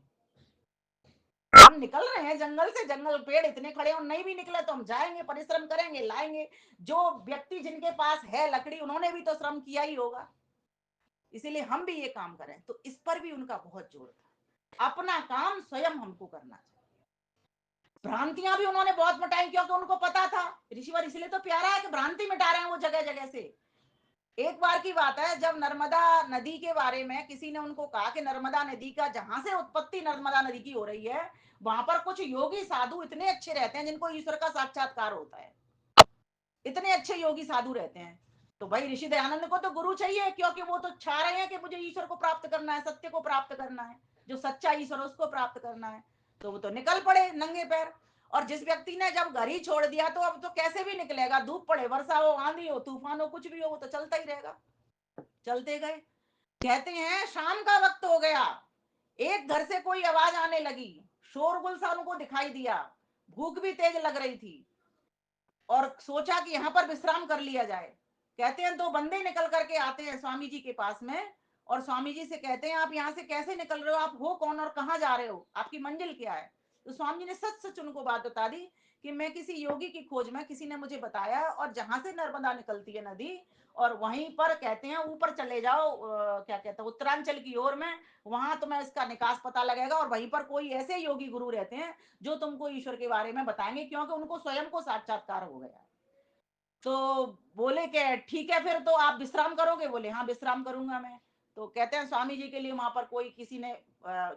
हम निकल रहे हैं जंगल से, जंगल पेड़ इतने खड़े और नहीं भी निकले तो हम जाएंगे, परिश्रम करेंगे, लाएंगे। जो व्यक्ति जिनके पास है लकड़ी, उन्होंने भी तो श्रम किया ही होगा, इसीलिए हम भी ये काम करें। तो इस पर भी उनका बहुत जोर था, अपना काम स्वयं हमको करना चाहिए। भ्रांतियां भी उन्होंने बहुत मिटाई, क्योंकि उनको पता था, ऋषिवर इसलिए तो प्यारा है कि भ्रांति मिटा रहे हैं वो जगह जगह से। एक बार की बात है, जब नर्मदा नदी के बारे में किसी ने उनको कहा कि नर्मदा नदी का, जहां से उत्पत्ति नर्मदा नदी की हो रही है, वहां पर कुछ योगी साधु इतने अच्छे रहते हैं जिनको ईश्वर का साक्षात्कार होता है, इतने अच्छे योगी साधु रहते हैं। तो भाई ऋषि दयानंद को तो गुरु चाहिए, क्योंकि वो तो चाह रहे हैं कि मुझे ईश्वर को प्राप्त करना है, सत्य को प्राप्त करना है, जो सच्चा ईश्वर उसको प्राप्त करना है। तो वो तो निकल पड़े नंगे पैर। और जिस व्यक्ति ने जब घर ही छोड़ दिया तो अब तो कैसे भी निकलेगा, धूप पड़े, वर्षा हो, आंधी हो, तूफान हो, कुछ भी हो, वो तो चलता ही रहेगा। चलते गए, कहते हैं शाम का वक्त हो गया, एक घर से कोई आवाज आने लगी, शोरगुल सा उनको दिखाई दिया, भूख भी तेज लग रही थी, और सोचा कि यहां पर विश्राम कर लिया जाए। कहते हैं दो बंदे निकल करके आते हैं स्वामी जी के पास में, और स्वामी जी से कहते हैं आप यहाँ से कैसे निकल रहे हो, आप हो कौन और कहाँ जा रहे हो, आपकी मंजिल क्या है। तो स्वामी जी ने सच सच उनको बात बता दी कि मैं किसी योगी की खोज में, किसी ने मुझे बताया, और जहां से नर्मदा निकलती है नदी, और वहीं पर कहते हैं ऊपर चले जाओ, क्या कहते हैं उत्तरांचल की ओर में, वहां तुम्हें इसका निकास पता लगेगा, और वहीं पर कोई ऐसे योगी गुरु रहते हैं जो तुमको ईश्वर के बारे में बताएंगे, क्योंकि उनको स्वयं को साक्षात्कार हो गया। तो बोले कि ठीक है, फिर तो आप विश्राम करोगे, बोले हाँ विश्राम करूंगा मैं। तो कहते हैं स्वामी जी के लिए वहां पर कोई, किसी ने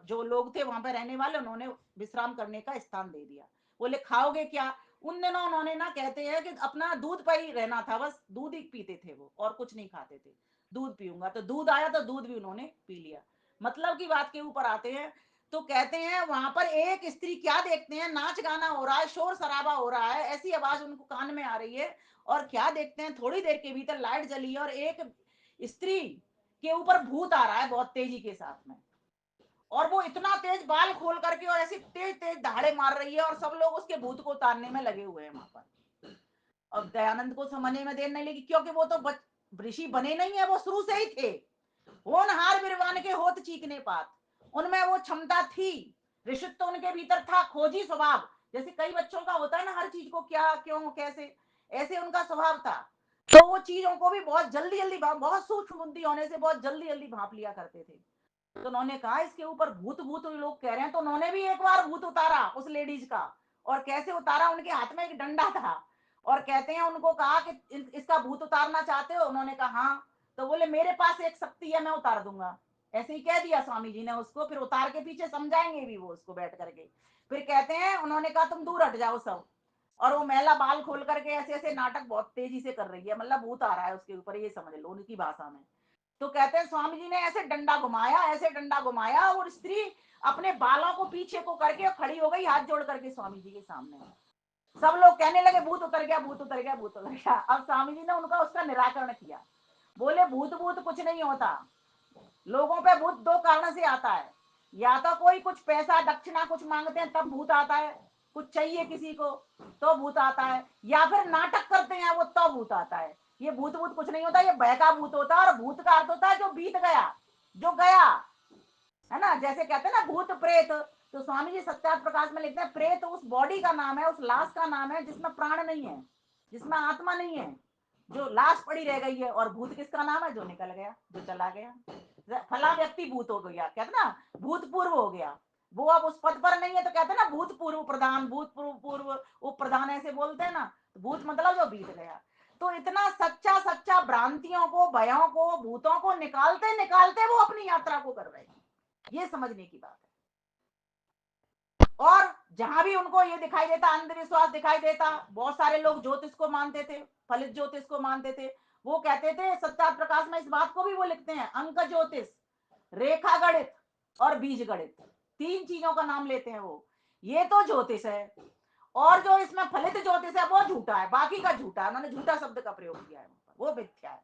जो लोग थे वहां पर रहने वाले, उन्होंने विश्राम करने का स्थान दे दिया। बोले खाओगे क्या, उन दिनों उन्होंने ना, कहते हैं कि अपना दूध पर ही रहना था, बस दूध ही पीते थे वो, और कुछ नहीं खाते थे। दूध पीऊंगा, तो दूध आया तो दूध भी उन्होंने पी लिया। मतलब की बात के ऊपर आते हैं, तो कहते हैं वहां पर एक स्त्री, क्या देखते हैं, नाच गाना हो रहा है, शोर शराबा हो रहा है, ऐसी आवाज उनको कान में आ रही है, और क्या देखते हैं थोड़ी देर के भीतर लाइट जली है, और एक स्त्री के ऊपर भूत आ रहा है बहुत तेजी के साथ में, और वो इतना तेज बाल खोल करके और ऐसी तेज तेज दहाड़े मार रही है, और सब लोग उसके भूत को उतारने में लगे हुए हैं वहां पर। अब दयानंद को समझने में देर नहीं लगी, क्योंकि वो तो ऋषि बने नहीं है, वो शुरू से ही थे, होनहार बिरवान के होत चीखने पात, उनमें वो क्षमता थी, ऋषित्व तो उनके भीतर था, खोजी स्वभाव, जैसे कई बच्चों का होता है ना, हर चीज को क्या क्यों कैसे, ऐसे उनका स्वभाव था। तो वो चीजों को भी बहुत जल्दी जल्दी, बहुत सूक्ष्म बुद्धि होने से बहुत जल्दी जल्दी भाप लिया करते थे। तो उन्होंने कहा इसके ऊपर भूत भूत लोग कह रहे हैं, तो उन्होंने भी एक बार भूत उतारा उस लेडीज का। और कैसे उतारा, उनके हाथ में एक डंडा था, और कहते हैं उनको कहा कि इसका भूत उतारना चाहते हो, उन्होंने कहा हाँ। तो बोले मेरे पास एक शक्ति है, मैं उतार दूंगा। ऐसे ही कह दिया स्वामी जी ने उसको, फिर उतार के पीछे समझाएंगे भी वो उसको बैठ करके। फिर कहते हैं उन्होंने कहा तुम दूर हट जाओ सब, और वो महिला बाल खोल करके ऐसे ऐसे नाटक बहुत तेजी से कर रही है, मतलब भूत आ रहा है उसके ऊपर, ये समझ लो उनकी भाषा में। तो कहते हैं स्वामी जी ने ऐसे डंडा घुमाया, ऐसे डंडा घुमाया, और स्त्री अपने बालों को पीछे को करके खड़ी हो गई, हाथ जोड़ करके स्वामी जी के सामने। सब लोग कहने लगे भूत उतर गया, भूत उतर गया, भूत उतर गया। अब स्वामी जी ने उनका उसका निराकरण किया, बोले भूत भूत कुछ नहीं होता, लोगों पे भूत दो कारण से आता है, या तो कोई कुछ पैसा दक्षिणा कुछ मांगते हैं तब भूत आता है, कुछ चाहिए किसी को तो भूत आता है, या फिर नाटक करते हैं वो तो भूत आता है। ये भूत भूत कुछ नहीं होता, ये भय का भूत होता है, और भूत का अर्थ होता है जो बीत गया, जो गया, है ना, जैसे कहते हैं ना भूत प्रेत, तो स्वामी जी सत्यार्थ प्रकाश में लिखते हैं प्रेत उस बॉडी का नाम है, उस लाश का नाम है जिसमें प्राण नहीं है, जिसमें आत्मा नहीं है, जो लाश पड़ी रह गई है। और भूत किसका नाम है? जो निकल गया, जो चला गया। फला व्यक्ति भूत हो गया, कहते ना भूतपूर्व हो गया, वो अब उस पद पर नहीं है तो कहते ना भूतपूर्व प्रधान, भूतपूर्व पूर्व उप प्रधान, ऐसे बोलते हैं ना। भूत मतलब जो बीत गया। तो इतना सच्चा सच्चा भ्रांतियों को, भयों को, भूतों को निकालते निकालते वो अपनी यात्रा को कर रहे हैं। ये समझने की बात है। और जहां भी उनको ये दिखाई देता, अंधविश्वास दिखाई देता, बहुत सारे लोग ज्योतिष को मानते थे, फलित ज्योतिष को मानते थे। वो कहते थे सत्यार्थ प्रकाश में, इस बात को भी वो लिखते हैं, अंक ज्योतिष, रेखा गणित और बीज गणित, 3 चीजों का नाम लेते हैं वो। ये तो ज्योतिष है, और जो इसमें फलित ज्योतिष है वो झूठा है, बाकी का झूठा है। उन्होंने झूठा शब्द का प्रयोग किया है, वो मिथ्या है।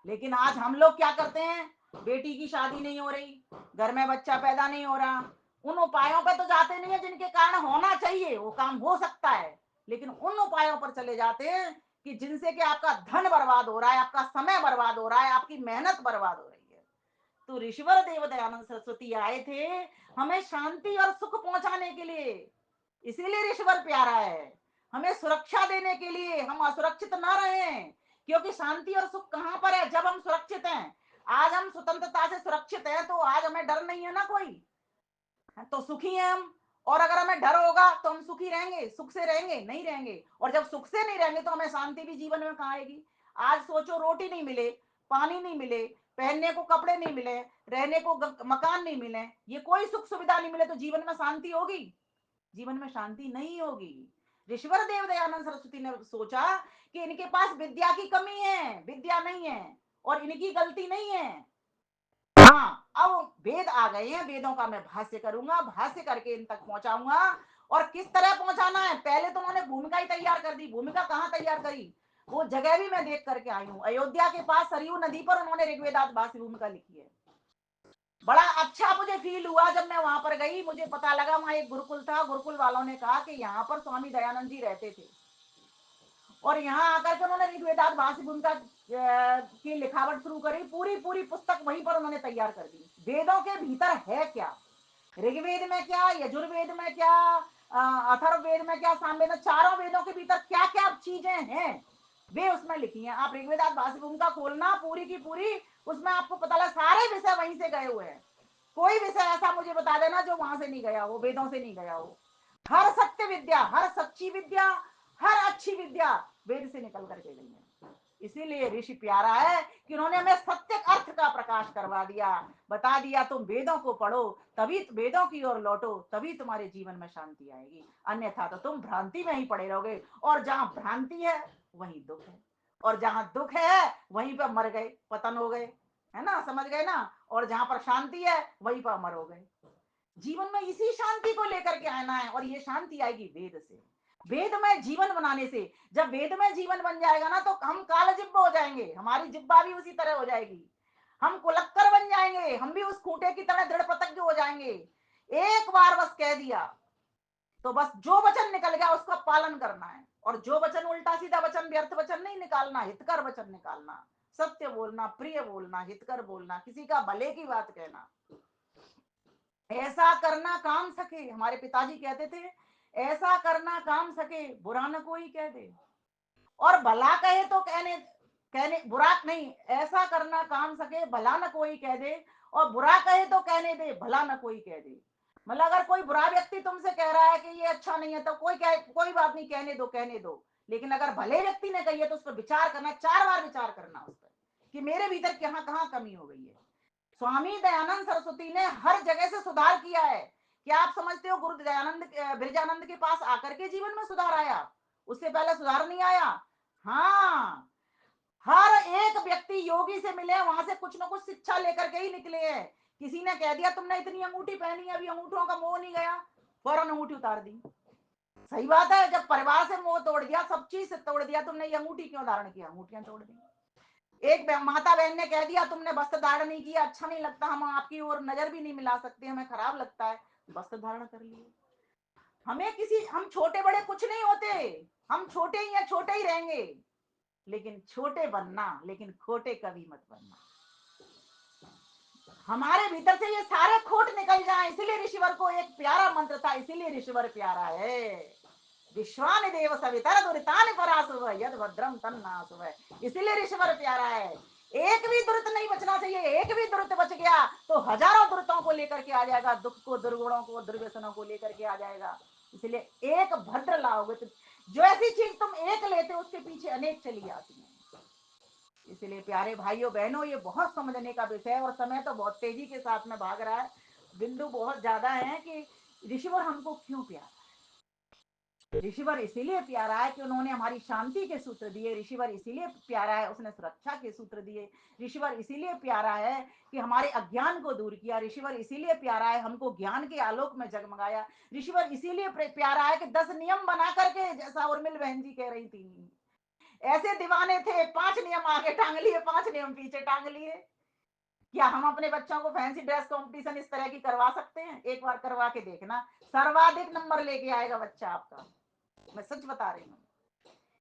लेकिन आज हम लोग क्या करते हैं, बेटी की शादी नहीं हो रही, घर में बच्चा पैदा नहीं हो रहा, उन उपायों पे तो जाते नहीं है जिनके कारण होना चाहिए, वो काम हो सकता है, लेकिन उन उपायों पर चले जाते हैं कि जिनसे कि आपका धन बर्बाद हो रहा है, आपका समय बर्बाद हो रहा है, आपकी मेहनत बर्बाद हो रही है। तो ऋषिवर देव दयानंद सरस्वती आए थे हमें शांति और सुख पहुंचाने के लिए, इसीलिए ऋषिवर प्यारा है, हमें सुरक्षा देने के लिए, हम असुरक्षित ना रहें। क्योंकि शांति और सुख कहां पर है? जब हम सुरक्षित हैं। आज हम स्वतंत्रता से सुरक्षित हैं तो आज हमें डर नहीं है ना कोई, तो सुखी हैं हम। और अगर हमें डर होगा तो हम सुखी रहेंगे, सुख से रहेंगे? नहीं रहेंगे। और जब सुख से नहीं रहेंगे तो हमें शांति भी जीवन में कहाँ आएगी? आज सोचो, रोटी नहीं मिले, पानी नहीं मिले, पहनने को कपड़े नहीं मिले, रहने को मकान नहीं मिले, ये कोई सुख सुविधा नहीं मिले, तो जीवन में शांति होगी? जीवन में शांति नहीं होगी। ऋषिवर देव दयानंद सरस्वती ने सोचा कि इनके पास विद्या की कमी है, विद्या नहीं है, और इनकी गलती नहीं है। हाँ, अब वेद आ गए हैं, वेदों का मैं भाष्य करूंगा, भाष्य करके इन तक पहुंचाऊंगा। और किस तरह पहुंचाना है, पहले तो उन्होंने भूमिका ही तैयार कर दी। भूमिका कहाँ तैयार करी? वो जगह भी मैं देख करके आई हूँ, अयोध्या के पास सरयू नदी पर उन्होंने ऋग्वेदात भाष्य भूमिका लिखी है। बड़ा अच्छा मुझे फील हुआ जब मैं वहां पर गई, मुझे पता लगा वहां एक गुरुकुल था, गुरुकुल वालों ने कहा कि यहाँ पर स्वामी दयानंद जी रहते थे, और यहाँ आकर के उन्होंने ऋग्वेदात भाष्य भूमिका की लिखावट शुरू करी। पूरी पूरी पुस्तक वहीं पर उन्होंने तैयार कर दी। वेदों के भीतर है क्या, ऋग्वेद में क्या, यजुर्वेद में क्या, अथर्ववेद में क्या, सामवेद में, चारों वेदों के भीतर क्या क्या चीजें हैं वे उसमें लिखी हैं। आप ऋग्वेदात भाष्य भूमिका खोलना, पूरी की पूरी, उसमें आपको पता लगा सारे विषय वहीं से गए हुए हैं। कोई विषय ऐसा मुझे बता देना जो वहां से नहीं गया हो, वेदों से नहीं गया हो। हर सत्य विद्या, हर सच्ची विद्या, हर अच्छी विद्या वेद से निकल करके गई है। इसीलिए ऋषि प्यारा है कि उन्होंने हमें सत्य अर्थ का प्रकाश करवा दिया, बता दिया तुम वेदों को पढ़ो, तभी वेदों की ओर लौटो, तभी तुम्हारे जीवन में शांति आएगी, अन्यथा तो तुम भ्रांति में ही पड़े रहोगे। और जहां भ्रांति है वहीं दुख है, और जहां दुख है वहीं पर मर गए, पतन हो गए, है ना, समझ गए ना। और जहां पर शांति है वहीं पर अमर हो गए। जीवन में इसी शांति को लेकर के आना है, और ये शांति आएगी वेद से, वेद में जीवन बनाने से। जब वेद में जीवन बन जाएगा ना तो हम काल जिब्ब हो जाएंगे, हमारी जिब्बा भी उसी तरह हो जाएगी, हम कुलक्कर बन जाएंगे, हम भी उस खूंटे की तरह दृढ़ प्रतिज्ञ हो जाएंगे। एक बार बस कह दिया तो बस जो वचन निकल गया उसका पालन करना है, और जो वचन उल्टा सीधा वचन, व्यर्थ वचन नहीं निकालना, हितकर वचन निकालना, सत्य बोलना, प्रिय बोलना, हितकर बोलना, किसी का भले की बात कहना, ऐसा करना काम सके। हमारे पिताजी कहते थे, ऐसा करना काम सके, बुरा न कोई कह दे, और भला कहे तो कहने कहने बुरा नहीं, ऐसा करना काम सके, भला न कोई कह दे, और बुरा कहे तो कहने दे, भला न कोई कह दे। मतलब अगर कोई बुरा व्यक्ति तुमसे कह रहा है कि ये अच्छा नहीं है तो कोई बात नहीं, कहने दो, कहने दो। लेकिन अगर भले व्यक्ति ने कही है तो उस पर विचार करना, 4 बार विचार करना उस पर कि मेरे भीतर कहां कहां कमी हो गई है। स्वामी दयानंद सरस्वती ने हर जगह से सुधार किया है। क्या आप समझते हो गुरु दयानंद बिरजानंद के पास आकर के जीवन में सुधार आया? उससे पहले सुधार नहीं आया। हाँ, हर एक व्यक्ति योगी से मिले, वहां से कुछ ना कुछ शिक्षा लेकर के ही निकले हैं। किसी ने कह दिया तुमने इतनी अंगूठी पहनी है, अभी अंगूठों का मोह नहीं गया, फौरन अंगूठी उतार दी। सही बात है, जब परिवार से मोह तोड़ दिया, सब चीज से तोड़ दिया, तुमने ये अंगूठी क्यों धारण किया? अंगूठियां तोड़ दी। एक माता बहन ने कह दिया तुमने वस्त्र धारण नहीं किया, अच्छा नहीं लगता, हम आपकी ओर नजर भी नहीं मिला सकते, हमें खराब लगता है, वस्त्र धारण कर लिए। हमें किसी, हम छोटे बड़े कुछ नहीं होते, हम छोटे ही हैं, छोटे ही रहेंगे, लेकिन छोटे बनना, लेकिन खोटे कभी मत बनना। हमारे भीतर से ये सारे खोट निकल जाए, इसीलिए ऋषिवर को एक प्यारा मंत्र था, इसीलिए ऋषिवर प्यारा है। विश्वानि देव सवितर दुरितानि परासुव यद भद्रम तन्नासुव, इसीलिए ऋषिवर प्यारा है। एक भी दुरित नहीं बचना चाहिए, एक भी दुरित बच गया तो हजारों दुरितों को लेकर के आ जाएगा, दुख को, दुर्गुणों को, दुर्व्यसनों को लेकर के आ जाएगा। इसलिए एक भद्र लाओगे तो जो ऐसी चीज तुम एक लेते हो उसके पीछे अनेक चली आती है। इसलिए प्यारे भाइयों बहनों, ये बहुत समझने का विषय है और समय तो बहुत तेजी के साथ में भाग रहा है, बिंदु बहुत ज्यादा है कि ऋषिवर हमको क्यों प्यारा है। ऋषिवर इसीलिए प्यारा है कि उन्होंने हमारी शांति के सूत्र दिए, ऋषिवर इसीलिए प्यारा है उसने सुरक्षा के सूत्र दिए, ऋषिवर इसीलिए प्यारा है कि हमारे अज्ञान को दूर किया, ऋषिवर इसीलिए प्यारा है हमको ज्ञान के आलोक में जगमगाया, ऋषिवर इसीलिए प्यारा है कि 10 नियम बना करके, जैसा उर्मिल बहन जी कह रही थी, ऐसे दीवाने थे, 5 नियम आगे टांग लिए, 5 नियम पीछे टांग लिए। क्या हम अपने बच्चों को फैंसी ड्रेस कंपटीशन इस तरह की करवा सकते हैं? एक बार करवा के देखना, सर्वाधिक नंबर लेके आएगा बच्चा आपका, मैं सच बता रही हूँ।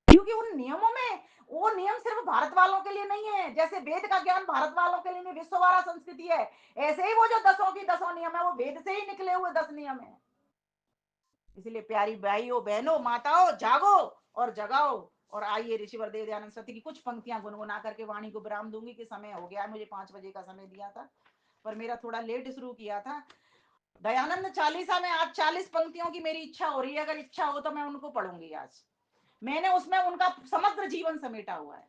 क्योंकि उन नियमों में, वो नियम सिर्फ भारत वालों के लिए नहीं है, जैसे वेद का ज्ञान भारत वालों के लिए नहीं, विश्ववारा संस्कृति है, ऐसे ही वो जो 10 की 10 नियम है वो वेद से ही निकले हुए 10 नियम है। इसलिए प्यारी भाइयों बहनों माताओं, जागो और जगाओ और आइए ऋषिवर देव दयानंद सरस्वती की कुछ पंक्तियां गुनगुना करके वाणी को विराम दूंगी कि समय हो गया है, मुझे 5 बजे का समय दिया था पर मेरा थोड़ा लेट शुरू किया था। दयानंद चालीसा में आज 40 पंक्तियों की मेरी इच्छा हो रही है, अगर इच्छा हो तो मैं उनको पढ़ूंगी आज। मैंने उसमें उनका समग्र जीवन समेटा हुआ है।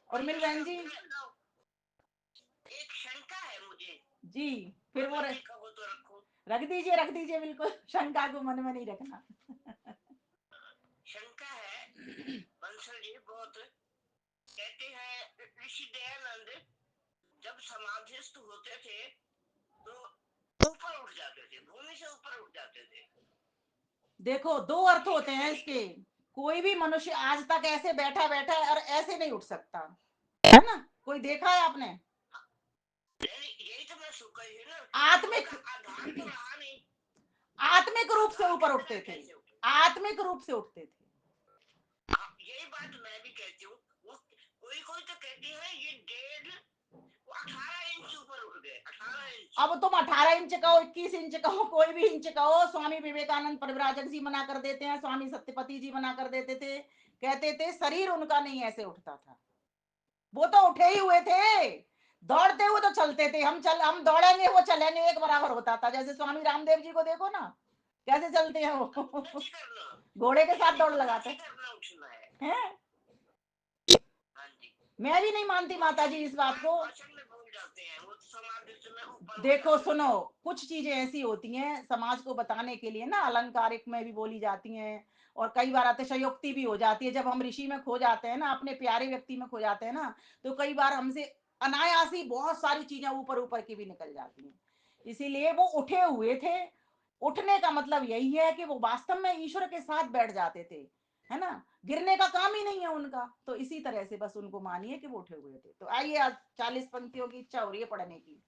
और मिल बहन जी, एक शंका है मुझे। जी फिर वो कहो तो रखो। रख दीजिए, बिल्कुल शंका को मन में नहीं रखना। शंका है बंसल जी बहुत, कहते हैं ऋषि दयानंद जब समाधिस्थ होते थे तो ऊपर उठ जाते थे, भूमि से ऊपर उठ जाते थे। देखो दो अर्थ होते हैं इसके, कोई भी मनुष्य आज तक ऐसे बैठा बैठा है और ऐसे नहीं उठ सकता है ना, कोई देखा है आपने? यही तो मैं सुखा ही ना, आत्मिक आधार तो रहा नहीं, आत्मिक रूप से ऊपर उठते थे, आत्मिक रूप से उठते थे। यही बात मैं भी कहती हूँ। कोई कोई तो कहती है ये 18 इंच ऊपर उठ गए, 18 इंच। अब तुम 18 इंच कहो, 21 इंच कहो, कोई भी इंच कहो, स्वामी विवेकानंद परिव्राजक जी मना कर देते हैं, स्वामी सत्यपति जी मना कर देते थे, कहते थे शरीर उनका नहीं ऐसे उठता था। वो तो उठे ही हुए थे, दौड़ते हुए तो चलते थे, हम दौड़ेंगे वो चलेंगे एक बराबर होता था। जैसे स्वामी रामदेव जी को देखो ना, कैसे चलते हैं वो घोड़े के साथ दौड़ लगाते हैं। मैं भी नहीं मानती माता जी इस बात को। देखो सुनो, कुछ चीजें ऐसी होती हैं समाज को बताने के लिए ना, अलंकारिक में भी बोली जाती हैं और कई बार अतिशयोक्ति भी हो जाती है। जब हम ऋषि में खो जाते हैं ना, अपने प्यारे व्यक्ति में खो जाते हैं ना, तो कई बार हमसे अनायासी बहुत सारी चीजें ऊपर ऊपर की भी निकल जाती हैं। इसीलिए वो उठे हुए थे, उठने का मतलब यही है कि वो वास्तव में ईश्वर के साथ बैठ जाते थे, है ना, गिरने का काम ही नहीं है उनका। तो इसी तरह से बस उनको मानिए कि वो उठे हुए थे। तो आइए, आज 40 पंक्तियों की इच्छा हो रही है पढ़ने की।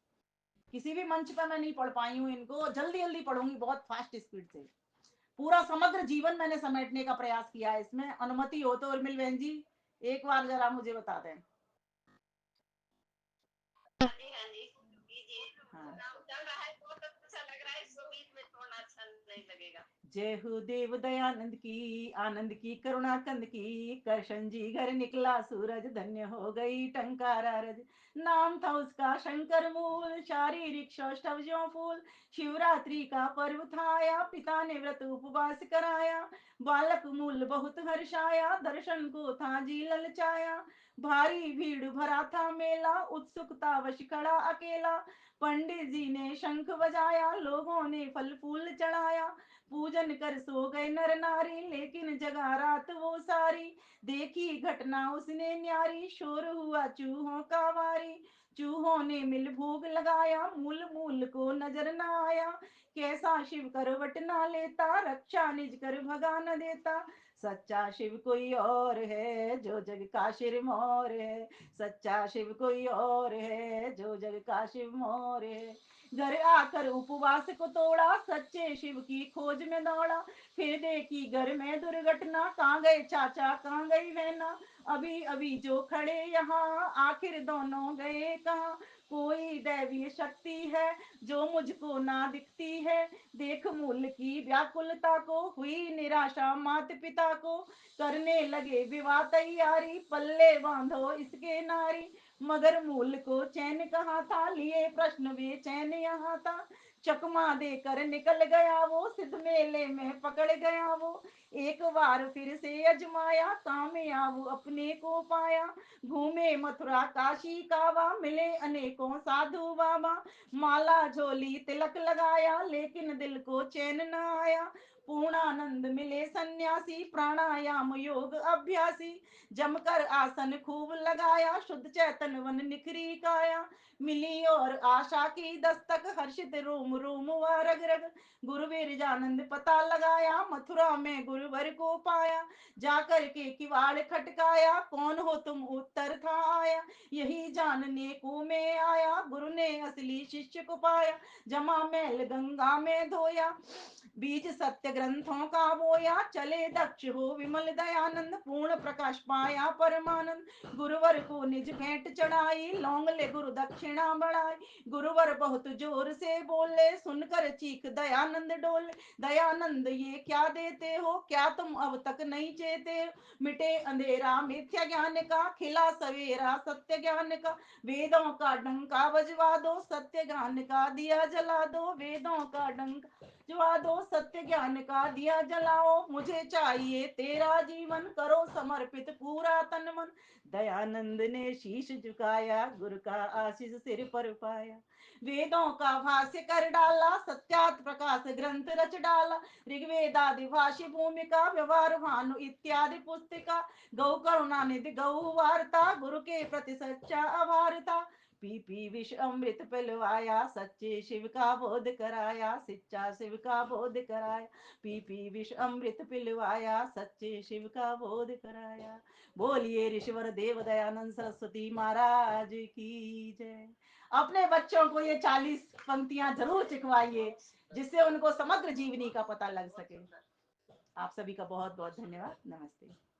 किसी भी मंच पर मैं नहीं पढ़ पाई हूँ इनको, जल्दी जल्दी पढ़ूंगी बहुत फास्ट स्पीड से। पूरा समग्र जीवन मैंने समेटने का प्रयास किया है इसमें। अनुमति हो तो उर्मिल बहन जी एक बार जरा मुझे बता दें। हाँ जी, हाँ जी, कीजिए। हाँ। चल रहा है, बहुत अच्छा लग रहा है, इसको बीच में छोड़ना अच्छा नहीं लगेगा। जय हो देव दयानंद की, आनंद की करुणा कंद की, करशन जी घर निकला सूरज, धन्य हो गई टंकारा रज। नाम था उसका शंकर मूल, शारीरिक सौष्ठव ज्यों फूल। शिवरात्रि का पर्व था आया, पिता ने व्रत उपवास कराया। बालक मूल बहुत हर्षाया, दर्शन को था जी ललचाया। भारी भीड़ भरा था मेला, उत्सुकता वश खड़ा अकेला। पंडित जी ने शंख बजाया, लोगों ने फल फूल चढ़ाया। पूजन कर सो गए नर नारी, लेकिन जगा रात वो सारी। देखी घटना उसने न्यारी, शोर हुआ चूहों का वारी। चूहों ने मिल भोग लगाया, मूल मूल को नजर न आया। कैसा शिव करवट ना लेता, रक्षा निज कर भगा न देता। सच्चा शिव कोई और है, जो जग का शिरमौर है। सच्चा शिव कोई और है, जो जग का शिव मोर है। घर आकर उपवास को तोड़ा, सच्चे शिव की खोज में दौड़ा। फिर देखी घर में दुर्घटना, कहाँ गए चाचा कहाँ गई बहना। अभी अभी जो खड़े यहाँ, आखिर दोनों गए कहाँ। कोई दैवीय शक्ति है जो मुझको ना दिखती है। देख मूल की व्याकुलता को, हुई निराशा मात पिता को। करने लगे विवाह तैयारी, पल्ले बांधो इसके नारी। मगर मूल को चैन कहाँ था, लिए प्रश्न वे चैन यहाँ था। चकमा देकर निकल गया वो, सिद्ध मेले में पकड़ गया वो। एक बार फिर से अजमाया, कामयाब अपने को पाया। घूमे मथुरा काशी कावा, मिले अनेकों साधु बाबा। माला झोली तिलक लगाया, लेकिन दिल को चैन न आया। पूर्णानंद मिले सन्यासी, प्राणायाम योग अभ्यासी। जमकर आसन खूब लगाया, शुद्ध चैतन वन निखरी काया। मिली और आशा की दस्तक, हर्षित रोम रोम व रग रग। गुरु वीरजानंद पता लगाया, मथुरा में गुरुवर को पाया। जाकर के किवाड़ खटकाया, कौन हो तुम उत्तर था आया। यही जानने को मैं आया, गुरु ने असली शिष्य को पाया। जमा मैल गंगा में धोया, बीज सत्य ग्रंथों का बोया। चले दक्ष हो विमल दयानंद, पूर्ण प्रकाश पाया परमानंद। गुरुवर को निज भेंट चढ़ाई, लौंग ले गुरु दक्षिणा बढ़ाई। गुरुवर बहुत जोर से बोले, सुनकर चीख दयानंद डोले। दयानंद ये क्या देते हो, क्या तुम अब तक नहीं चेते। मिटे अंधेरा मिथ्या ज्ञान का, खिला सवेरा सत्य ज्ञान का। वेदों का डंका बजवा दो, सत्य ज्ञान का दिया जला दो। वेदों का डंका जवा दो, सत्य ज्ञान का दिया जलाओ। मुझे चाहिए तेरा जीवन, करो समर्पित पूरा तन मन। दयानंद ने शीश झुकाया, गुरु का आशीष सिर पर पाया। वेदों का भाष्य कर डाला, सत्यात प्रकाश ग्रंथ रच डाला। ऋग्वेदादि भाषी भूमिका, व्यवहार भानु इत्यादि पुस्तिका। गौ करुणा निधि गौ वार्ता, गुरु के प्रति सच्चा आभार था। पी विष अमृत पिलवाया, सच्चे शिव का बोध कराया। सच्चा शिव का बोध कराया, पी विष अमृत पिलवाया। सच्चे शिव का बोध कराया। बोलिए ऋषिवर देव दयानंद सरस्वती महाराज की जय। अपने बच्चों को ये 40 पंक्तियां जरूर सिखवाइए, जिससे उनको समग्र जीवनी का पता लग सके। आप सभी का बहुत बहुत धन्यवाद। नमस्ते।